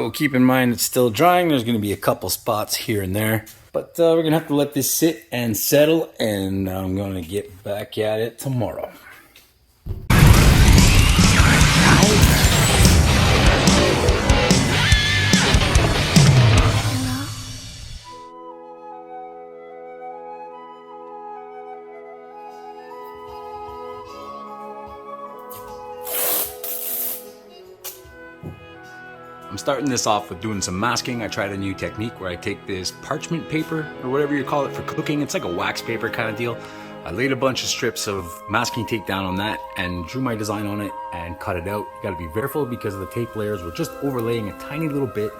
So keep in mind it's still drying. There's going to be a couple spots here and there. But we're going to have to let this sit and settle, and I'm going to get back at it tomorrow. I'm starting this off with doing some masking. I tried a new technique where I take this parchment paper, or whatever you call it for cooking. It's like a wax paper kind of deal. I laid a bunch of strips of masking tape down on that and drew my design on it and cut it out. You gotta be careful because the tape layers were just overlaying a tiny little bit.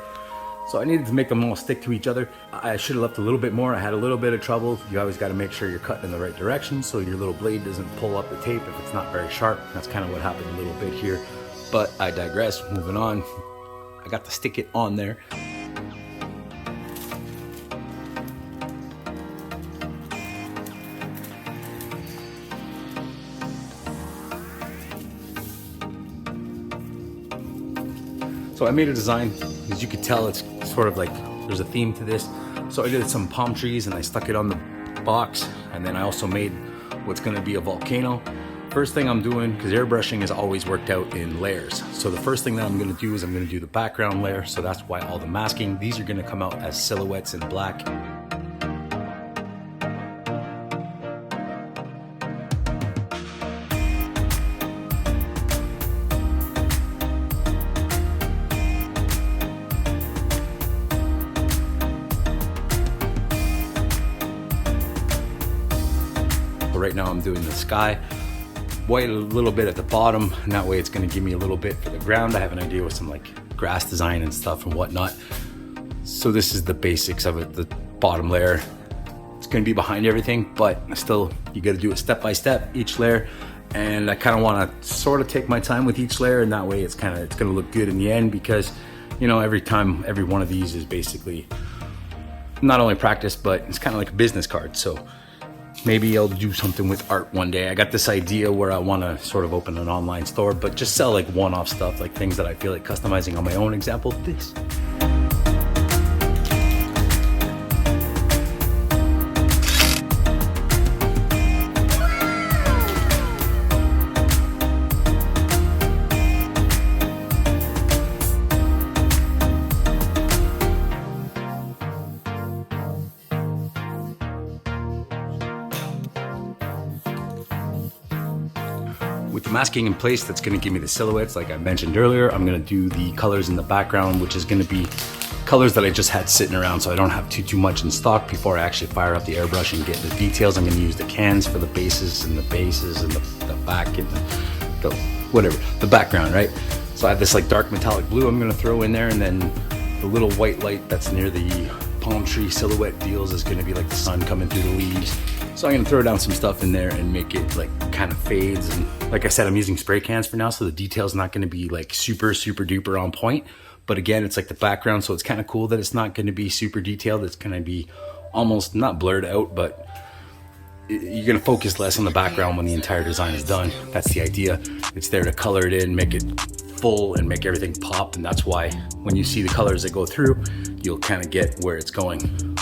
So I needed to make them all stick to each other. I should have left a little bit more. I had a little bit of trouble. You always gotta make sure you're cutting in the right direction so your little blade doesn't pull up the tape if it's not very sharp. That's kind of what happened a little bit here, but I digress. Moving on. I got to stick it on there. So I made a design. As you can tell, it's sort of like there's a theme to this. So I did some palm trees and I stuck it on the box. And then I also made what's gonna be a volcano. First thing I'm doing, because airbrushing is always worked out in layers. So the first thing that I'm gonna do is I'm gonna do the background layer. So that's why all the masking, these are gonna come out as silhouettes in black. So right now I'm doing the sky. White a little bit at the bottom, and that way it's going to give me a little bit for the ground. I have an idea with some like grass design and stuff and whatnot. So this is the basics of it, the bottom layer. It's going to be behind everything, but still you got to do it step by step, each layer. And I kind of want to sort of take my time with each layer, and that way it's going to look good in the end, because you know, every one of these is basically not only practice, but it's kind of like a business card. So maybe I'll do something with art one day. I got this idea where I want to sort of open an online store, but just sell like one-off stuff, like things that I feel like customizing on my own. Example, this. With the masking in place, that's going to give me the silhouettes like I mentioned earlier. I'm going to do the colors in the background, which is going to be colors that I just had sitting around, so I don't have too much in stock before I actually fire up the airbrush and get the details. I'm going to use the cans for the bases and the back and the background, right? So I have this like dark metallic blue I'm going to throw in there, and then the little white light that's near the palm tree silhouette deals is going to be like the sun coming through the leaves. So I'm gonna throw down some stuff in there and make it like kind of fades. And like I said, I'm using spray cans for now, so the detail's not gonna be like super duper on point. But again, it's like the background, so it's kind of cool that it's not gonna be super detailed. It's gonna be almost not blurred out, but you're gonna focus less on the background when the entire design is done. That's the idea. It's there to color it in, make it full and make everything pop. And that's why when you see the colors that go through, you'll kind of get where it's going.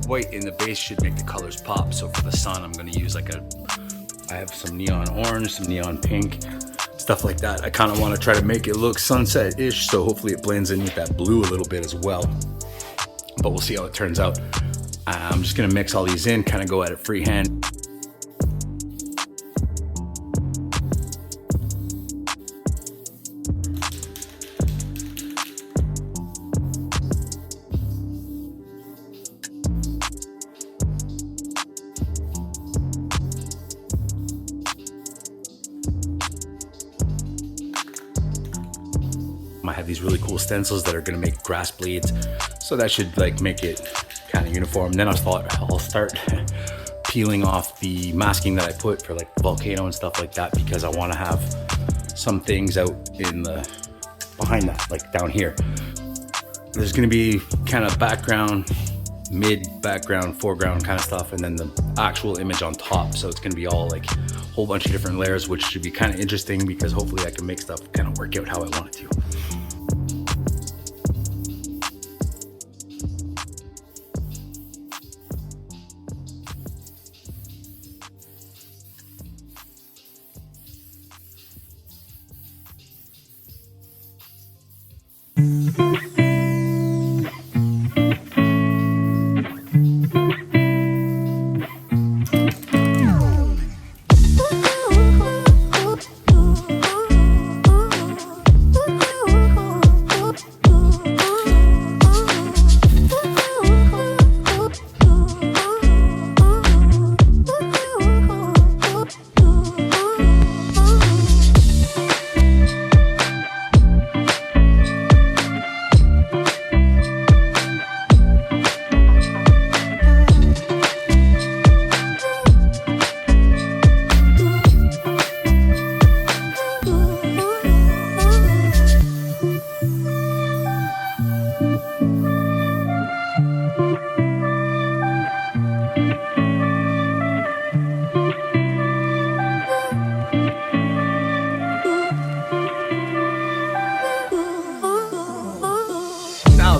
White in the base should make the colors pop. So for the sun, I'm going to use like I have some neon orange, some neon pink, stuff like that. I kind of want to try to make it look sunset-ish, so hopefully it blends in with that blue a little bit as well. But we'll see how it turns out. I'm just going to mix all these in, kind of go at it freehand. I have these really cool stencils that are going to make grass blades, so that should like make it kind of uniform. Then I'll start peeling off the masking that I put for like the volcano and stuff like that, because I want to have some things out in the behind that, like down here. There's going to be kind of background, mid, background, foreground kind of stuff, and then the actual image on top. So it's going to be all like a whole bunch of different layers, which should be kind of interesting, because hopefully I can make stuff kind of work out how I want it to.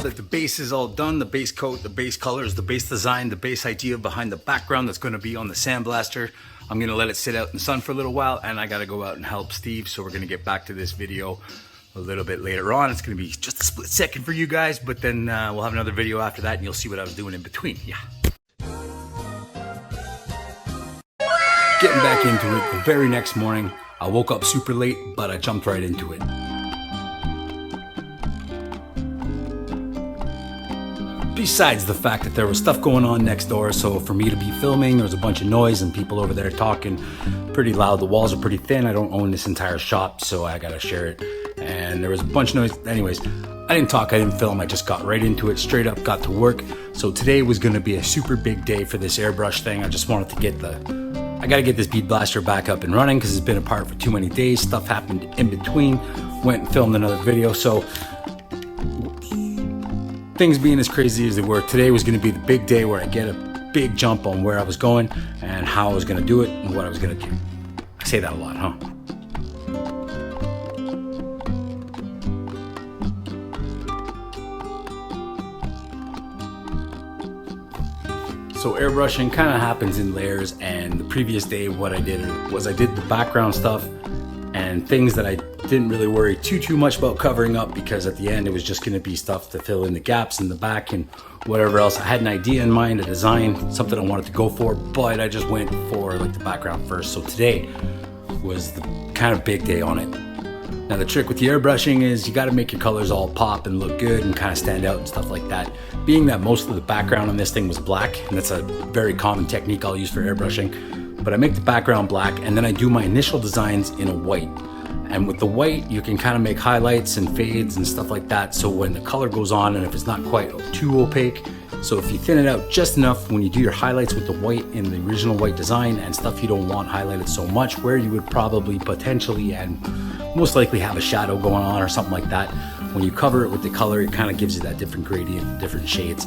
That the base is all done, the base coat, the base colors, the base design, the base idea behind the background that's going to be on the sandblaster, I'm going to let it sit out in the sun for a little while, and I got to go out and help Steve. So we're going to get back to this video a little bit later on. It's going to be just a split second for you guys, but then we'll have another video after that and you'll see what I was doing in between. Yeah. Getting back into it the very next morning. I woke up super late, but I jumped right into it. Besides the fact that there was stuff going on next door, so for me to be filming, there was a bunch of noise and people over there talking pretty loud. The walls are pretty thin. I don't own this entire shop, so I gotta share it. And there was a bunch of noise. Anyways, I didn't talk, I didn't film, I just got right into it, straight up, got to work. So today was gonna be a super big day for this airbrush thing. I just wanted to get I gotta get this bead blaster back up and running because it's been apart for too many days. Stuff happened in between. Went and filmed another video. So things being as crazy as they were, today was going to be the big day where I get a big jump on where I was going and how I was going to do it and what I was going to do. I say that a lot, huh? So airbrushing kind of happens in layers, and the previous day what I did was I did the background stuff and things that I didn't really worry too much about covering up, because at the end it was just going to be stuff to fill in the gaps in the back and whatever else. I had an idea in mind, a design, something I wanted to go for, but I just went for like the background first. So today was the kind of big day on it. Now the trick with the airbrushing is you got to make your colors all pop and look good and kind of stand out and stuff like that. Being that most of the background on this thing was black, and that's a very common technique I'll use for airbrushing, but I make the background black and then I do my initial designs in a white. And with the white, you can kind of make highlights and fades and stuff like that. So when the color goes on, and if it's not quite too opaque, so if you thin it out just enough when you do your highlights with the white in the original white design and stuff you don't want highlighted so much, where you would probably potentially and most likely have a shadow going on or something like that, when you cover it with the color, it kind of gives you that different gradient, different shades.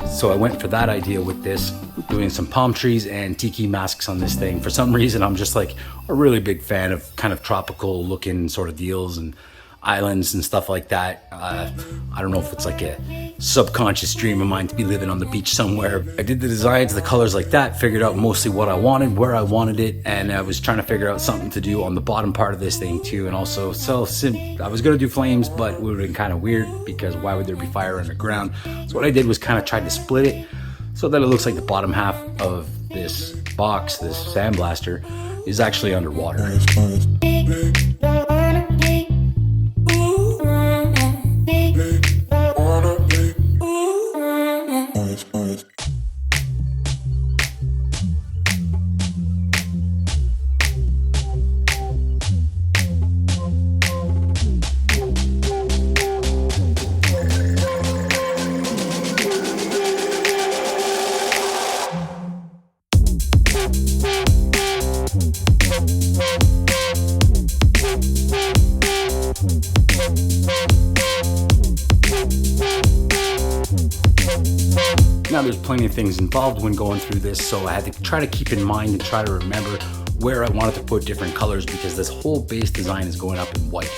So I went for that idea with this, doing some palm trees and tiki masks on this thing. For some reason, I'm just like a really big fan of kind of tropical looking sort of deals and islands and stuff like that. I don't know if it's like a subconscious dream of mine to be living on the beach somewhere. I did the designs, the colors like that, figured out mostly what I wanted, where I wanted it, and I was trying to figure out something to do on the bottom part of this thing too. And also, I was gonna do flames, but it would have been kind of weird because why would there be fire underground? So what I did was kind of try to split it so that it looks like the bottom half of this box, this sandblaster, is actually underwater. Now there's plenty of things involved when going through this, so I had to try to keep in mind and try to remember where I wanted to put different colors, because this whole base design is going up in white.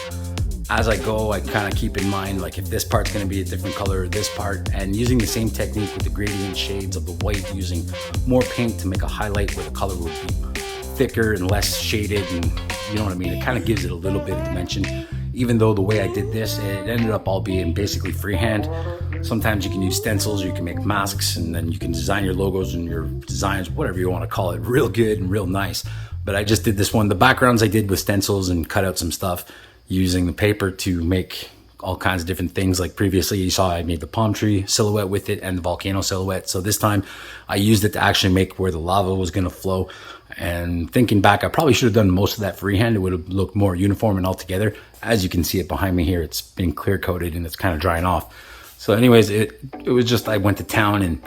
As I go, I kind of keep in mind, like, if this part's going to be a different color or this part, and using the same technique with the gradient shades of the white, using more paint to make a highlight where the color would be thicker and less shaded, and you know what I mean, it kind of gives it a little bit of dimension. Even though the way I did this, it ended up all being basically freehand. Sometimes you can use stencils, or you can make masks, and then you can design your logos and your designs, whatever you want to call it, real good and real nice. But I just did this one. The backgrounds I did with stencils and cut out some stuff using the paper to make all kinds of different things. Like previously you saw I made the palm tree silhouette with it and the volcano silhouette. So this time I used it to actually make where the lava was going to flow. And thinking back, I probably should have done most of that freehand. It would have looked more uniform and all together. As you can see it behind me here, it's been clear coated and it's kind of drying off. So anyways, it was just, I went to town and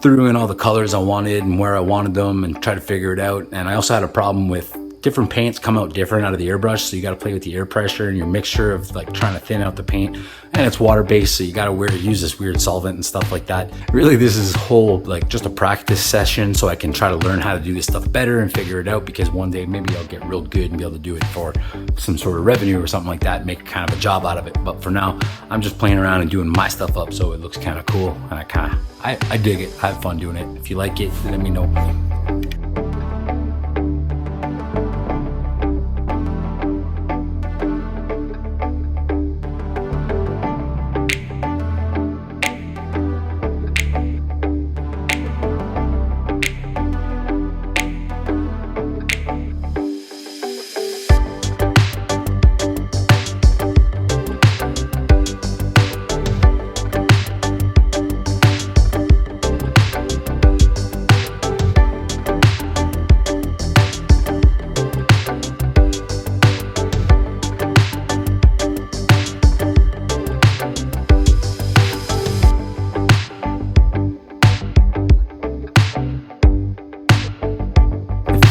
threw in all the colors I wanted and where I wanted them and tried to figure it out. And I also had a problem with different paints come out different out of the airbrush, so you got to play with the air pressure and your mixture of like trying to thin out the paint. And it's water based, so you got to use this weird solvent and stuff like that. Really, this is whole like just a practice session, so I can try to learn how to do this stuff better and figure it out, because one day maybe I'll get real good and be able to do it for some sort of revenue or something like that and make kind of a job out of it. But for now, I'm just playing around and doing my stuff up, so it looks kind of cool, and I dig it. I have fun doing it. If you like it, let me know.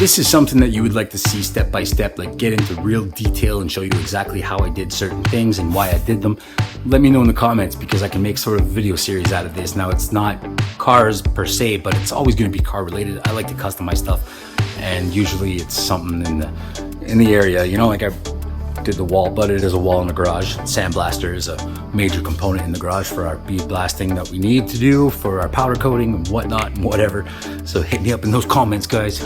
This is something that you would like to see step by step, like get into real detail and show you exactly how I did certain things and why I did them. Let me know in the comments, because I can make sort of a video series out of this. Now, it's not cars per se, but it's always going to be car related. I like to customize stuff, and usually it's something in the area, you know, like I did the wall, but it is a wall in the garage. Sandblaster is a major component in the garage for our bead blasting that we need to do for our powder coating and whatnot and whatever. So hit me up in those comments, guys.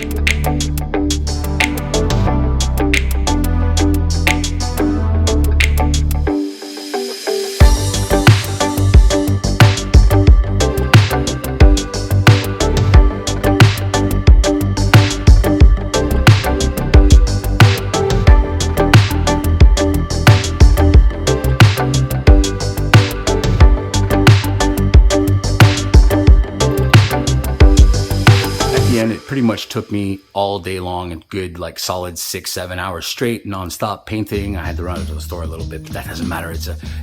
It pretty much took me all day long, a good like solid 6-7 hours straight non-stop painting. I had to run to the store a little bit, but that doesn't matter.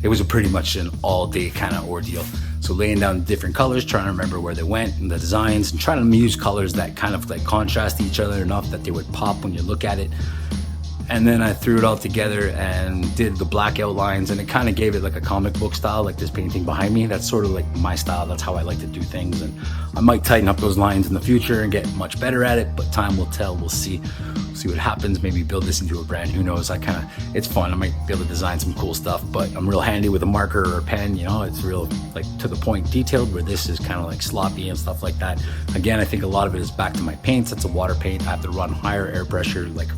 It was pretty much an all-day kind of ordeal. So laying down different colors, trying to remember where they went and the designs, and trying to use colors that kind of like contrast each other enough that they would pop when you look at it. And then I threw it all together and did the black outlines, and it kind of gave it like a comic book style, like this painting behind me. That's sort of like my style. That's how I like to do things, and I might tighten up those lines in the future and get much better at it, but time will tell. We'll see what happens. Maybe build this into a brand, who knows. It's fun. I might be able to design some cool stuff, but I'm real handy with a marker or a pen, you know. It's real like to the point detailed, where this is kind of like sloppy and stuff like that. Again, I think a lot of it is back to my paints. It's a water paint. I have to run higher air pressure, like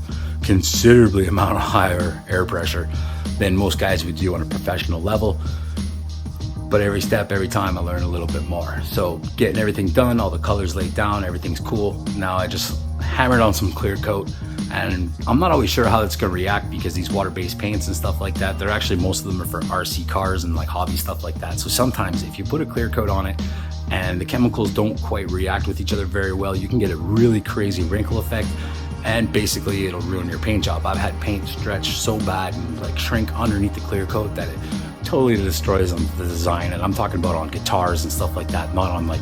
considerably amount of higher air pressure than most guys would do on a professional level. But every step, every time, I learn a little bit more. So getting everything done, all the colors laid down, everything's cool. Now I just hammered on some clear coat, and I'm not always sure how it's gonna react, because these water-based paints and stuff like that, they're actually, most of them are for RC cars and like hobby stuff like that. So sometimes if you put a clear coat on it and the chemicals don't quite react with each other very well, you can get a really crazy wrinkle effect, and basically it'll ruin your paint job. I've had paint stretch so bad and like shrink underneath the clear coat that it totally destroys the design. And I'm talking about on guitars and stuff like that, not on like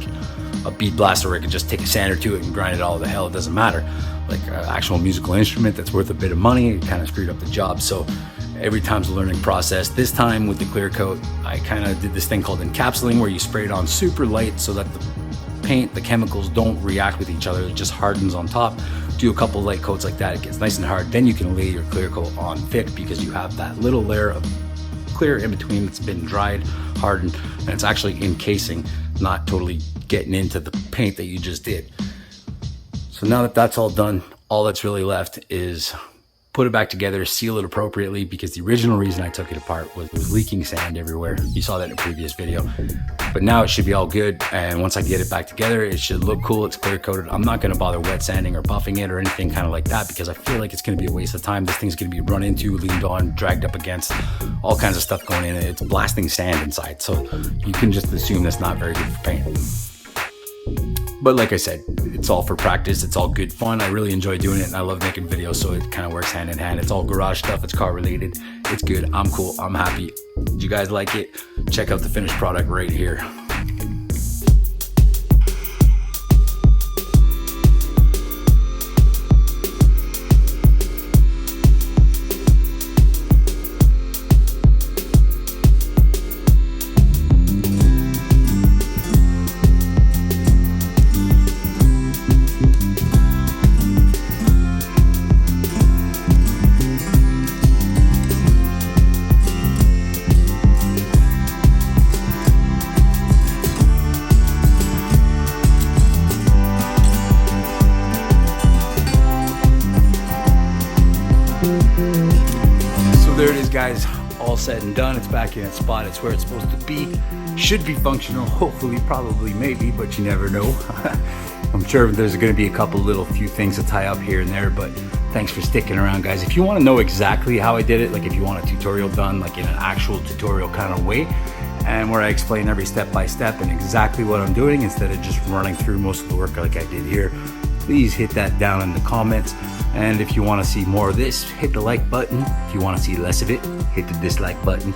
a bead blaster where I could just take a sander to it and grind it all to hell, it doesn't matter. Like an actual musical instrument that's worth a bit of money, it kind of screwed up the job. So every time's a learning process. This time with the clear coat, I kind of did this thing called encapsulating, where you spray it on super light so that the paint, the chemicals don't react with each other. It just hardens on top. Do a couple light coats like that, it gets nice and hard. Then you can lay your clear coat on thick because you have that little layer of clear in between that's been dried, hardened, and it's actually encasing, not totally getting into the paint that you just did. So now that that's all done, all that's really left is put it back together, seal it appropriately, because the original reason I took it apart was leaking sand everywhere. You saw that in a previous video. But now it should be all good, and once I get it back together, it should look cool. It's clear coated. I'm not gonna bother wet sanding or buffing it or anything kind of like that, because I feel like it's gonna be a waste of time. This thing's gonna be run into, leaned on, dragged up against, all kinds of stuff going in. It's blasting sand inside, so you can just assume that's not very good for paint. But like I said, it's all for practice. It's all good fun. I really enjoy doing it, and I love making videos, so it kind of works hand in hand. It's all garage stuff. It's car related. It's good. I'm cool. I'm happy. Do you guys like it? Check out the finished product right here. There it is, guys, all said and done. It's back in its spot. It's where it's supposed to be. Should be functional, hopefully, probably, maybe, but you never know. I'm sure there's going to be a couple little few things to tie up here and there, but thanks for sticking around, guys. If you want to know exactly how I did it, like if you want a tutorial done like in an actual tutorial kind of way, and where I explain every step by step and exactly what I'm doing instead of just running through most of the work like I did here, please hit that down in the comments. And if you want to see more of this, hit the like button. If you want to see less of it, hit the dislike button.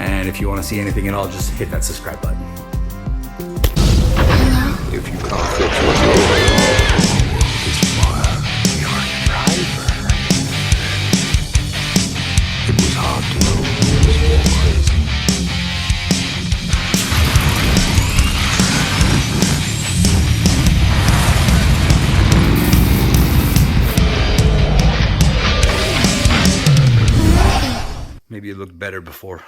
And if you want to see anything at all, just hit that subscribe button. If you can't fix what's going on, it's fire. You're a driver. It was hard to know who was more crazy. Maybe it looked better before.